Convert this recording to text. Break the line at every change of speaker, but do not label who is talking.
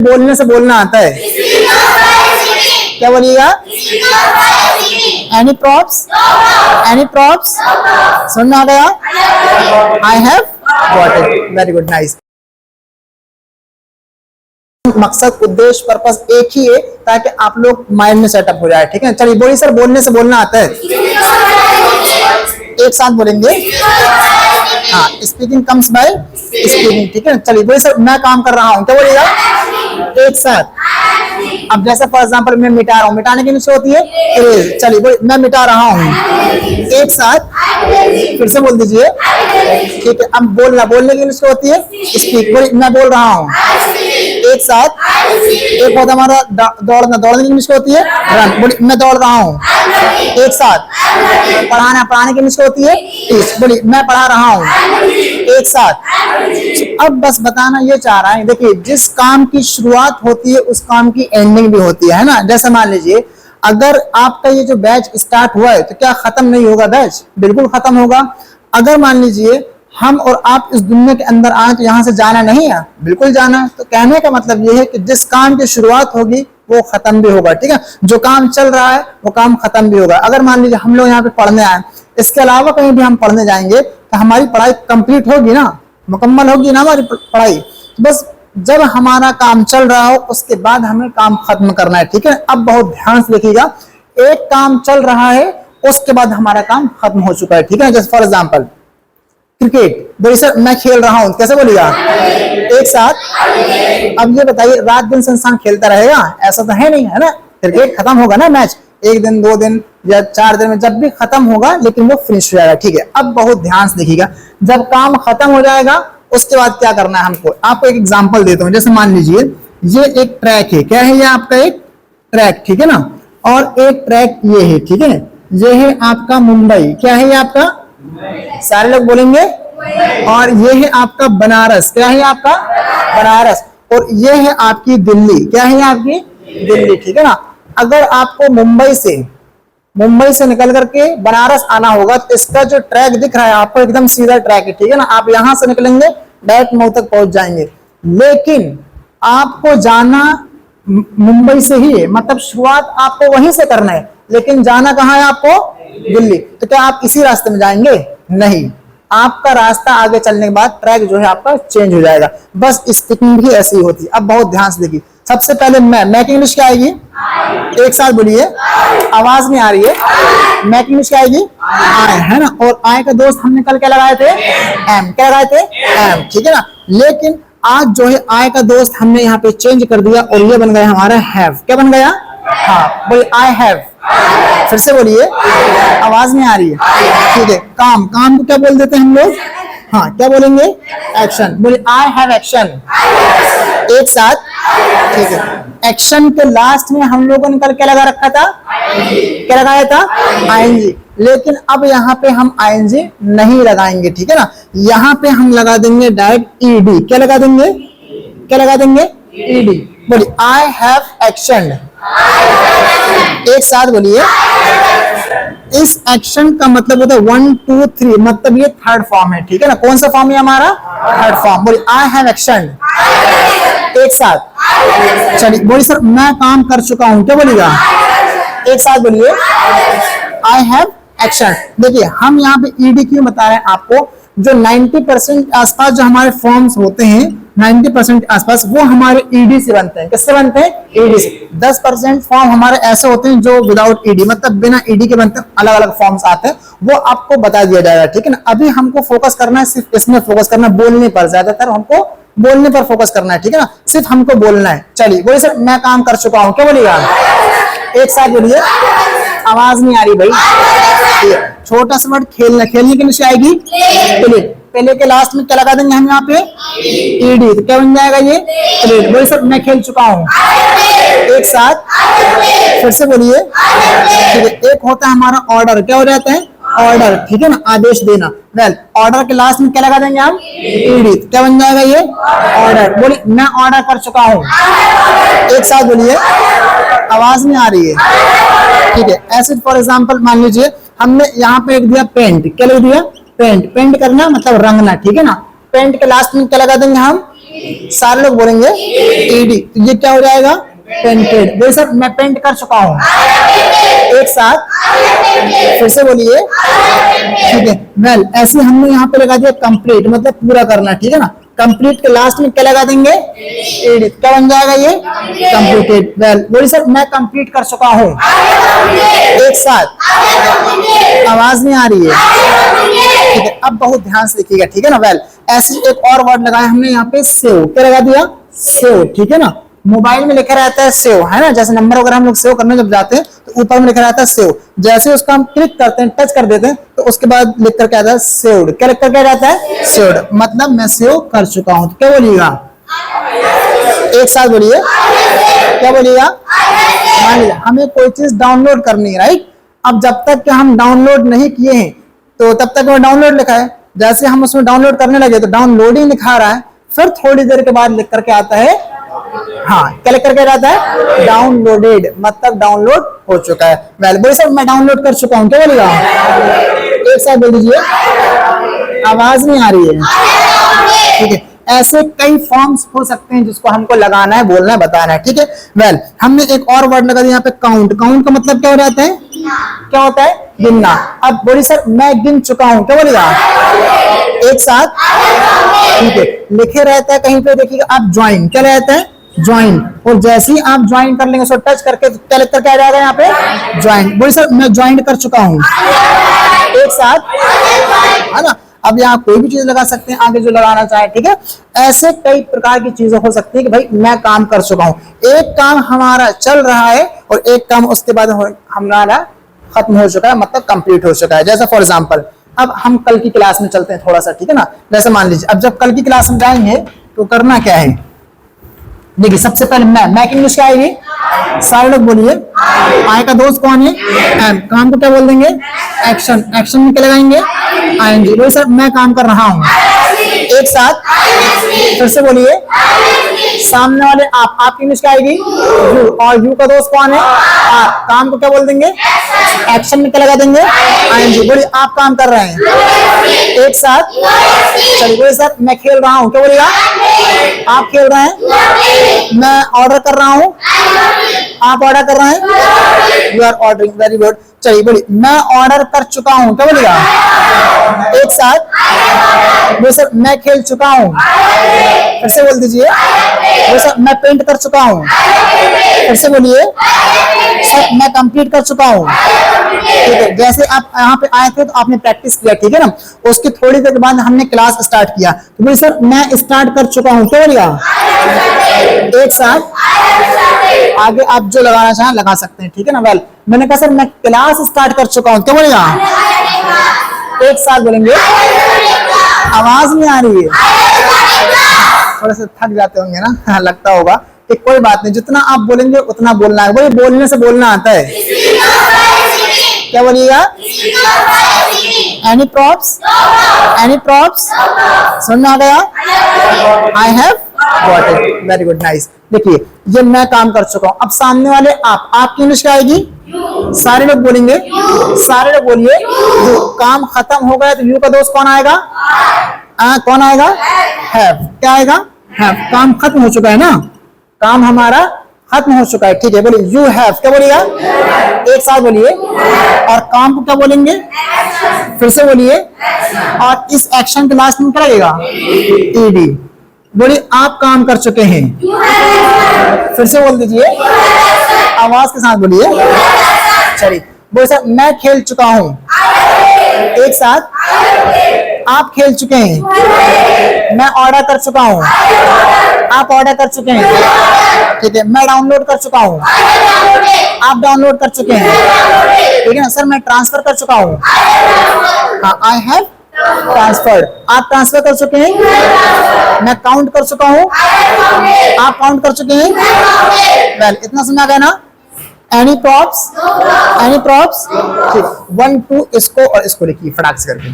बोलने से बोलना आता है। क्या बोलिएगा? Any props? Any props? समझ में आ गया? I have got it. Very good, nice. मकसद, उद्देश्य, पर्पस एक ही है ताकि आप लोग माइंड में सेटअप हो जाए। ठीक है, चलिए बोलिए सर, बोलने से बोलना आता है। एक साथ बोलेंगे। हाँ, स्पीकिंग कम्स बाय स्पीकिंग। ठीक है, चलिए बोलिए सर, मैं काम कर रहा हूँ। क्या बोलिएगा? एक साथ। अब जैसे फॉर एग्जांपल मैं मिटा रहा हूँ, मिटाने की इंग्लिश होती है इरेज। चलिए बोलिए, मैं मिटा रहा हूँ। एक साथ फिर से बोल दीजिए। ठीक है, अब बोलना, बोलने की इंग्लिश होती है स्पीक। बोलिए, मैं बोल रहा हूँ। एक साथ। एक होता हमारा दौड़ना, दौड़ने की इंग्लिश होती है रन। बोलिए, मैं दौड़ रहा हूँ। एक साथ। पढ़ाना, पढ़ाने की इंग्लिश होती है टीच। बोलिए, मैं पढ़ा रहा हूँ। एक साथ। अब बस बताना ये चाह रहा है, देखिए जिस काम की शुरुआत होती है उस काम की एंडिंग भी होती है ना। जैसे मान लीजिए अगर आपका ये जो बैच स्टार्ट हुआ है तो क्या खत्म नहीं होगा बैच? बिल्कुल खत्म होगा। अगर मान लीजिए हम और आप इस दुनिया के अंदर आए तो यहाँ से जाना नहीं है? बिल्कुल जाना। तो कहने का मतलब ये है कि जिस काम की शुरुआत होगी वो खत्म भी होगा। ठीक है, जो काम चल रहा है वो काम खत्म भी होगा। अगर मान लीजिए हम लोग यहाँ पे पढ़ने आए, इसके अलावा कहीं भी हम पढ़ने जाएंगे तो हमारी पढ़ाई कंप्लीट होगी ना, मुकम्मल होगी ना हमारी पढ़ाई। बस जब हमारा काम चल रहा हो उसके बाद हमें काम खत्म करना है। ठीक है, अब बहुत ध्यान से देखिएगा, एक काम चल रहा है उसके बाद हमारा काम खत्म हो चुका है। ठीक है, जैसे फॉर एग्जाम्पल क्रिकेट। बोलिए सर, मैं खेल रहा हूं। कैसे बोलिएगा? एक साथ। अब ये बताइए, रात दिन से इंसान खेलता रहेगा? ऐसा तो है नहीं, है ना। क्रिकेट खत्म होगा ना मैच, एक दिन, 2 दिन या 4 दिन में, जब भी खत्म होगा लेकिन वो फिनिश हो जाएगा। ठीक है, अब बहुत ध्यान से देखिएगा, जब काम खत्म हो जाएगा उसके बाद क्या करना है हमको। आपको एक एग्जांपल देता हूं। जैसे मान लीजिए ये एक ट्रैक है। क्या है ये? आपका एक ट्रैक। ठीक है ना, और एक ट्रैक ये है। ठीक है, ये है आपका मुंबई। क्या है ये आपका? सारे लोग बोलेंगे। और ये है आपका बनारस। क्या है आपका? बनारस। और ये है आपकी दिल्ली। क्या है आपकी? दिल्ली। ठीक है ना, अगर आपको मुंबई से निकल करके बनारस आना होगा तो इसका जो ट्रैक दिख रहा है आपको एकदम सीधा ट्रैक है। ठीक है ना, आप यहां से निकलेंगे डायरेक्ट मऊ तक पहुंच जाएंगे। लेकिन आपको जाना मुंबई से ही है, मतलब शुरुआत आपको वहीं से करना है, लेकिन जाना कहां है आपको? दिल्ली। तो क्या आप इसी रास्ते में जाएंगे? नहीं, आपका रास्ता आगे चलने के बाद ट्रैक जो है आपका चेंज हो जाएगा। बस स्पीकिंग भी ऐसी ही होती है। अब बहुत ध्यान से देखिए, सबसे पहले मैं की इंग्लिश क्या आएगी? एक साथ बोलिए, आवाज नहीं आ रही है। मैं की इंग्लिश क्या आएगी? आई, है ना। और आई का दोस्त हमने कल क्या लगाए थे? एम। क्या लगाए थे? एम। ठीक है ना, लेकिन आज जो है आई का दोस्त हमने यहाँ पे चेंज कर दिया और ये बन गया हमारा हैव। क्या बन गया? हाँ, बोलिए आई हैव। फिर से बोलिए, आवाज नहीं आ रही है। ठीक है, काम को क्या बोल देते हैं हम लोग? हाँ, क्या बोलेंगे? एक्शन। बोलिए आई हैव एक्शन। एक साथ। ठीक है, एक्शन के लास्ट में हम लोगों ने कल क्या लगा रखा था? क्या लगाया था? आईएनजी। लेकिन अब यहाँ पे हम आईएनजी नहीं लगाएंगे। ठीक है ना, यहाँ पे हम लगा देंगे डायरेक्ट ईडी। क्या लगा देंगे? क्या लगा देंगे? ईडी। बोलिए आई हैव एक्शन। एक साथ बोलिए। इस एक्शन का मतलब होता है 1 2 3, मतलब ये थर्ड फॉर्म है। ठीक है ना, कौन सा फॉर्म है हमारा? Third form. बोलिए आई हैव एक्शन। एक साथ। चलिए बोलिए सर, मैं काम कर चुका हूं। क्या बोलिएगा? एक साथ बोलिए, आई हैव एक्शन। देखिए हम यहाँ पे ईडी क्यों बता रहे हैं आपको, जो 90% आसपास जो हमारे फॉर्म्स होते हैं, 90% आसपास वो हमारे ईडी से बनते हैं। किससे बनते हैं? ईडी से। 10% फॉर्म हमारे ऐसे होते हैं जो विदाउट ईडी, मतलब बिना ईडी के बनते हैं, अलग अलग फॉर्म्स आते हैं, वो आपको बता दिया जाएगा। ठीक है ना, अभी हमको फोकस करना है सिर्फ इसमें, फोकस करना बोलने पर, ज्यादातर हमको बोलने पर फोकस करना है। ठीक है ना, सिर्फ हमको बोलना है। चलिए बोलिए सर, मैं काम कर चुका हूँ। क्या बोलिएगा? एक साथ बोलिए, आवाज नहीं आ रही भाई। छोटा सा वर्ड खेलना, खेलने की निशानी आएगी प्लेट। पहले के लास्ट में क्या लगा देंगे हम यहाँ पे? ईडी। तो क्या बन जाएगा ये? प्लेट। बोलिए सर, मैं खेल चुका हूँ। एक साथ। फिर से बोलिए। ठीक है, एक होता है हमारा ऑर्डर। क्या हो जाता है? ऑर्डर। ठीक है ना, आदेश देना। वेल, ऑर्डर के लास्ट में क्या लगा देंगे हम? ईडी। क्या बन जाएगा ये? ऑर्डर। बोलिए मैं ऑर्डर कर चुका हूँ। एक साथ बोलिए, आवाज नहीं आ रही है। ठीक है, ऐसे फॉर एग्जांपल मान लीजिए हमने यहाँ पे लिख दिया पेंट। क्या लिख दिया? पेंट। पेंट करना मतलब रंगना। ठीक है ना, पेंट के लास्ट में क्या लगा देंगे हम? सारे लोग बोलेंगे ईडी, तो ये क्या हो जाएगा? पेंटेड। बोलिए सर मैं पेंट कर चुका हूँ। एक साथ फिर से बोलिए, ठीक है। वेल ऐसे हमने यहाँ पे लगा दिया कंप्लीट, मतलब पूरा करना, ठीक है ना। कंप्लीट के लास्ट में क्या लगा देंगे? ईडी। क्या बन जाएगा ये? कंप्लीटेड। वेल बोलिए सर मैं कंप्लीट कर चुका हूँ। एक साथ, आवाज नहीं आ रही है, ठीक है। अब बहुत ध्यान से देखिएगा, ठीक है ना। वेल ऐसे एक और वर्ड लगाया हमने यहाँ पे, सेव। क्या लगा दिया? सेव, ठीक है ना। मोबाइल में लिखा रहता है सेव, है ना। जैसे नंबर वगैरह हम लोग सेव करने जब जाते हैं तो ऊपर में लिखा रहता है सेव। जैसे उसका हम क्लिक करते हैं, टच कर देते हैं, तो उसके बाद लिख कर क्या आता है? सेव्ड। क्या लिख कर क्या रहता है? सेव्ड, मतलब मैं सेव कर चुका हूं। तो क्या बोलिएगा? एक साथ बोलिए, क्या बोलिएगा? मान लीजिए हमें कोई चीज डाउनलोड करनी है, राइट। अब जब तक कि हम डाउनलोड नहीं किए हैं तो तब तक वो डाउनलोड लिखा है। जैसे हम उसमें डाउनलोड करने लगे तो डाउनलोडिंग लिखा रहा है, फिर थोड़ी देर के बाद लिख करके आता है, हाँ क्या लिख करके आता है? डाउनलोडेड, मतलब डाउनलोड हो चुका है। वेल बोलिए सर मैं डाउनलोड कर चुका हूँ। क्या बोलेगा? एक साथ बोल दीजिए, आवाज नहीं आ रही है, ठीक है। ऐसे कई फॉर्म्स हो सकते हैं जिसको हमको लगाना है, बोलना है, बताना है, ठीक है। वेल हमने एक और वर्ड लगा दिया यहाँ पे, काउंट। काउंट का मतलब क्या हो जाता है? क्या होता है? गिनना। अब बोलिए सर मैं गिन चुका हूँ। क्या बोलेगा? एक साथ, ठीक है। लिखे रहता है कहीं पे, देखिएगा आप ज्वाइन। क्या रहता है? ज्वाइन। और जैसे ही आप ज्वाइन कर लेंगे, उसको टच करके क्या लिख कर क्या आ जाएगा यहाँ पे? ज्वाइन। बोलिए सर मैं ज्वाइन कर चुका हूँ। एक साथ, है ना। अब यहाँ कोई भी चीज लगा सकते हैं आगे जो लगाना चाहे, ठीक है। ऐसे कई प्रकार की चीजें हो सकती है कि भाई मैं काम कर चुका हूँ। एक काम हमारा चल रहा है और एक काम उसके बाद हमारा खत्म हो चुका है, मतलब कंप्लीट हो चुका है। जैसे फॉर एग्जांपल अब हम कल की क्लास में चलते हैं थोड़ा सा, ठीक है ना। जैसे मान लीजिए अब जब कल की क्लास में जाएंगे तो करना क्या है? देखिए सबसे पहले मैं की इंग्लिश क्या आएगी? सारे लोग बोलिए, आई का दोस्त कौन है? एम। काम को क्या बोल देंगे? एक्शन। एक्शन में क्या लगाएंगे? आएंगे। बोलिए सर मैं काम कर रहा हूँ। एक साथ, फिर से बोलिए, सामने वाले आप। आपकी इंग्लिश क्या आएगी? यू। और यू का दोस्त कौन है? आप। काम को क्या बोल देंगे? एक्शन में क्या लगा देंगे? आएंगे। बोलिए आप काम कर रहे हैं। एक साथ, चलिए बोलिए सर मैं खेल रहा हूँ। क्या बोलिएगा? आप खेल रहे हैं। मैं ऑर्डर कर रहा हूँ। आप ऑर्डर कर रहे हैं। You are ordering. Very good. चलिए बोलिए मैं ऑर्डर कर चुका हूँ। क्या बोलिएगा? एक साथ, बोलिए सर मैं खेल चुका हूँ। फिर से बोल दीजिए, बोलिए सर मैं पेंट कर चुका हूँ। फिर से बोलिए, सर मैं कंप्लीट कर चुका हूँ। ठीक है। जैसे आप यहाँ पे आए थे तो आपने प्रैक्टिस किया, ठीक है ना। उसकी थोड़ी देर बाद हमने क्लास स्टार्ट किया तो बोलिए सर मैं स्टार्ट कर चुका हूँ। क्या बोलिएगा? एक साथ, आगे आप जो लगाना चाहें लगा सकते हैं, ठीक है ना। वेल मैंने कहा सर मैं क्लास स्टार्ट कर चुका हूँ। क्या बोलेगा? एक साथ बोलेंगे, आवाज नहीं आ रही है, थोड़ा सा थक जाते होंगे ना, लगता होगा कि कोई बात नहीं, जितना आप बोलेंगे उतना बोलना है। वही बोलने से बोलना आता है। क्या बोलिएगा? Any props? Any props? समझ में आ गया? I have got it. Very good, nice. देखिए ये मैं काम कर चुका हूं। अब सामने वाले आप। आपकी इंग्लिश क्या आएगी? सारे लोग बोलेंगे, सारे लोग बोलिए। जो काम खत्म हो गया तो यू का दोस्त कौन आएगा? कौन आएगा? हैव। क्या आएगा? हैव। काम खत्म हो चुका है ना, काम हमारा खत्म हो चुका है, ठीक है। बोलिए यू हैव। क्या बोलिएगा? एक साथ बोलिए। और काम को क्या बोलेंगे? फिर से बोलिए। और इस एक्शन के लास्ट में क्या लगेगा? ईडी। बोलिए आप काम कर चुके हैं। फिर से बोल दीजिए, आवाज के साथ बोलिए। चलिए बोलिए सर मैं खेल चुका हूँ। एक साथ, आप खेल चुके हैं। मैं ऑर्डर कर चुका हूँ। आप ऑर्डर कर चुके हैं, ठीक है। मैं डाउनलोड कर चुका हूँ। आप डाउनलोड कर चुके हैं, ठीक है ना। सर मैं ट्रांसफर कर चुका हूँ। हाँ आई हैव ट्रांसफर्ड। आप ट्रांसफर कर चुके हैं। मैं काउंट कर चुका हूँ। आप काउंट कर चुके हैं। वेल इतना समझ आ गया ना। Any props? Any props? ठीक। 1 2 इसको और इसको लिखिए फटाक से करके।